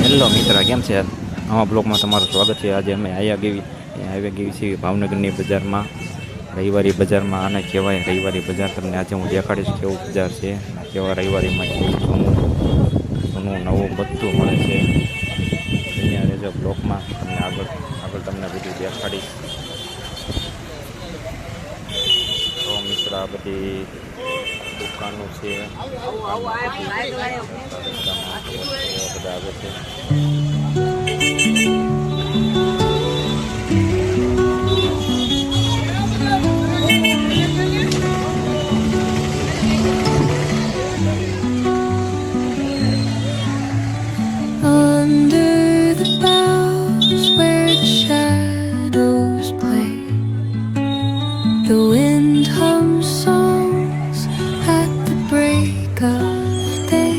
Hello મિત્ર, કેમ છે? આમાં બ્લોગમાં તમારું સ્વાગત છે. આજે અમે આવ્યા ગઈ છીએ ભાવનગરની બજારમાં, રવિવારી બજારમાં. આને કહેવાય રવિવારી બજાર. તમને આજે હું દેખાડીશ કેવું બજાર છે, કેવા રવિવારીમાં કેવું જૂનું નવું બધું મળે છે. અહીંયા રહેજો બ્લોગમાં, તમને આગળ આગળ તમને બધું દેખાડીશ. તો મિત્ર, આ બધી દુકાનો છે, બધા આવે છે. Under the boughs where the shadows play, the wind hums songs at the break of day.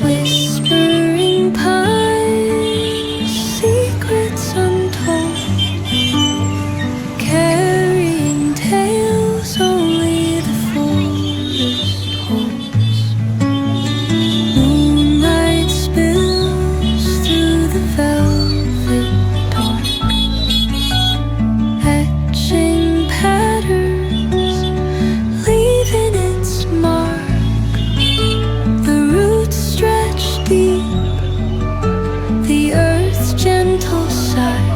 Whispering pines, secrets untold, carrying tales only the forest holds. Moonlight spills through the velvet dark, etching patterns, leaving its mark. The roots stretch deep, the earth's gentle sigh,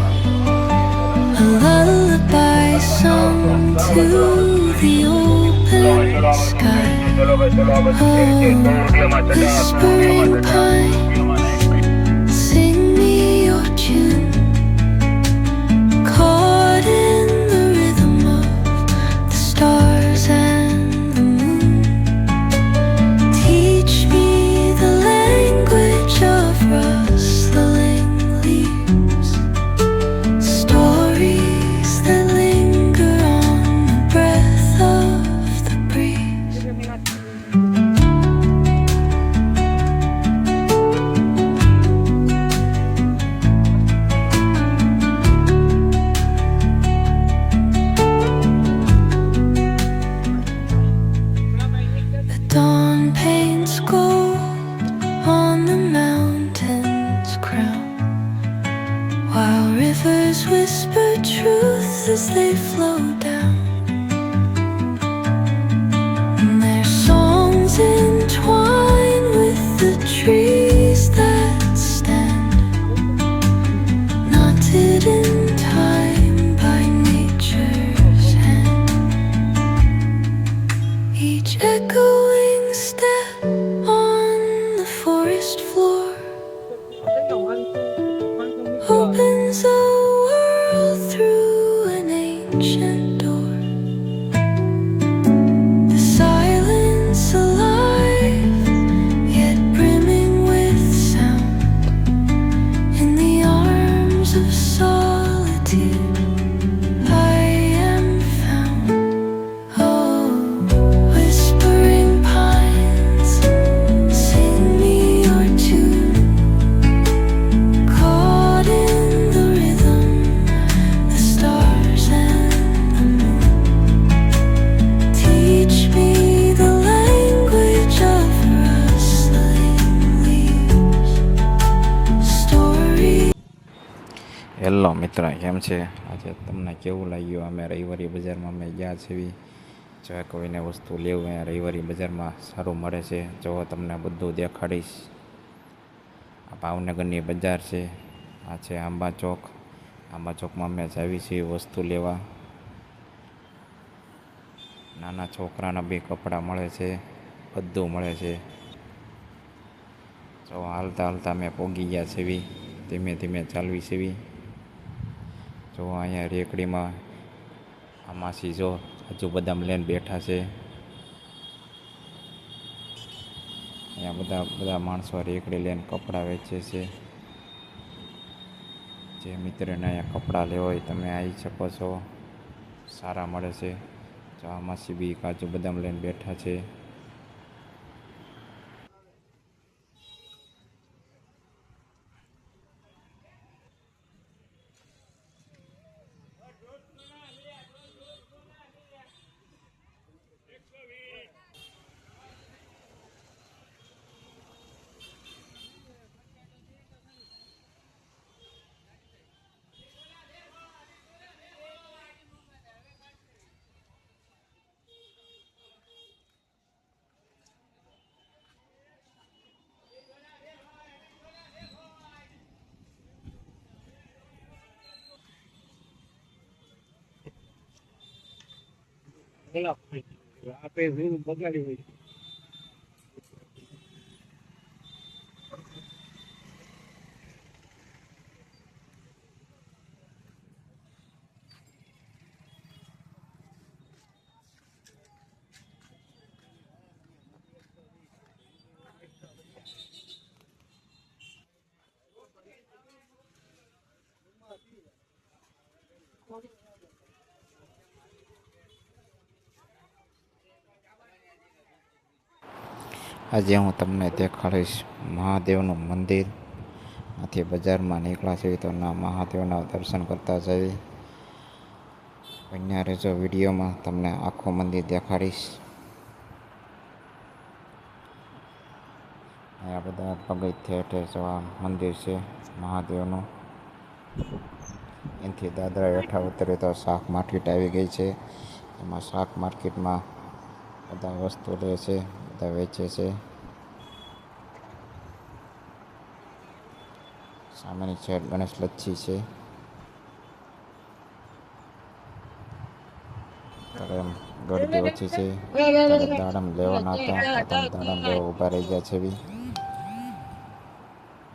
a lullaby sung to the open sky. Oh, whispering pine, sing me your tune, caught in the rhythm of the stars and the moon. Teach me the language of rustling leaves, stories that linger on the breath of the breeze. The dawn paints gold on the mountain's crown, while rivers whisper truth as they flow down. And their songs entwine with the trees that stand, knotted in time by nature's hand. Each echoing step on the forest floor opens a world through an ancient door. The silence alive, yet brimming with sound. In the arms of solitude, I am found. Oh, whispering pines, sing me your tune, caught in the rhythm, the stars and the moon. Teach me the language of rustling leaves, stories. Hello મિત્ર, કેમ છે? આજે તમને કેવું લાગ્યું? અમે રવિવારી બજારમાં અમે ગયા છીએ. જો કોઈને વસ્તુ લેવું અહીંયા રવિવારી બજારમાં સારું મળે છે. જો તમને બધું દેખાડીશ. આ ભાવનગરની બજાર છે. આ છે આંબા ચોક. આંબા ચોકમાં અમે જાવી છીએ વસ્તુ લેવા. નાના છોકરાના બી કપડાં મળે છે, બધું મળે છે. જો હાલતા હાલતા અમે પોગી ગયા છીએ, ધીમે ધીમે ચાલવી છીએ. જો અહીંયા રેકડીમાં આ માસી જો હજુ બદામ લઈને બેઠા છે. અહીંયા બધા માણસો રેકડી લઈને કપડાં વેચે છે. જે મિત્રને અહીંયા કપડાં લેવા હોય તમે આવી શકો છો, સારા મળે છે. જો આ માસી બી કાજુ બદામ લઈને બેઠા છે. આજે હું તમને દેખાડીશ મહાદેવનું મંદિર. આથી બજારમાં નીકળ્યા છીએ તો ના મહાદેવના દર્શન કરતા જઈએ. બન્યા રહેજો વિડીયોમાં, તમને આખું મંદિર દેખાડીશ. આ બધા પગથિયા જેવા મંદિર છે મહાદેવનું. એનાથી દાદરા હેઠા ઉતરે તો શાક માર્કેટ આવી ગઈ છે. એમાં શાક માર્કેટમાં બધા વસ્તુ લે છે, બધા વેચે છે. સામેની સાઈડ ગણેશ લચ્છી છે. ત્યારે એમ ગળદી ઓછી છે. ત્યારે દાડમ લેવાના હતા, દાડમ લેવા ઊભા રહી ગયા છે.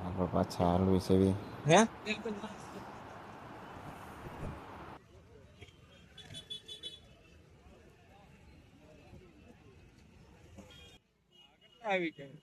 આગળ પાછા હાલવી છે. આવી જાય.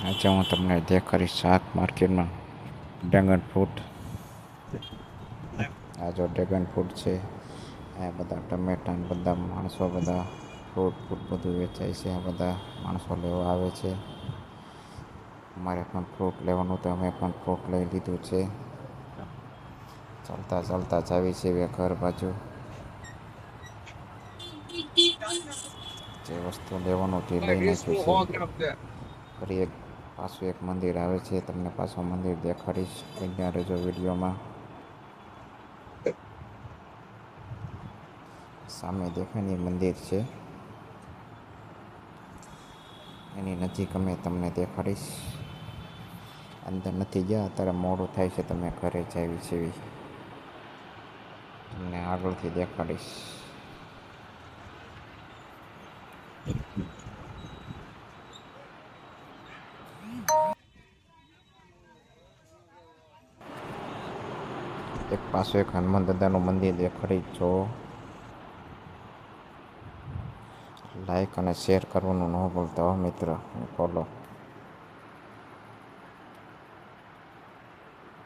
આજે હું તમને દેખાડીશ શાક માર્કેટમાં ડ્રેગન ફ્રૂટ. આ જો ડ્રેગન ફ્રૂટ છે. આ બધા ટમેટા બધા માણસો બધા ફ્રૂટ બધું વેચાય છે. આ બધા માણસો લેવા આવે છે. અમારે પણ ફ્રૂટ લેવાનું તો અમે પણ ફ્રૂટ લઈ લીધું છે. ચાલતા ચાલતા જાવી છે ઘર બાજુ. જે વસ્તુ લેવાનું તે લઈ નાખ્યું છે. ફરી પાછું એક મંદિર આવે છે, તમને પાછું મંદિર દેખાડીશ. બન્યા રહેજો વિડીયોમાં. સામે દેખાયની મંદિર છે, એની નજીક અમે તમને દેખાડીશ. અંદર નથી ગયા, અત્યારે મોડું થાય છે, તમે ઘરે જાવી છે તમને આગળથી દેખાડીશ. એક પાછું એક હનુમાન દાદાનું મંદિર દેખાડી જો. લાઈક અને શેર કરવાનું ન ભૂલતા હો મિત્ર. ફોલો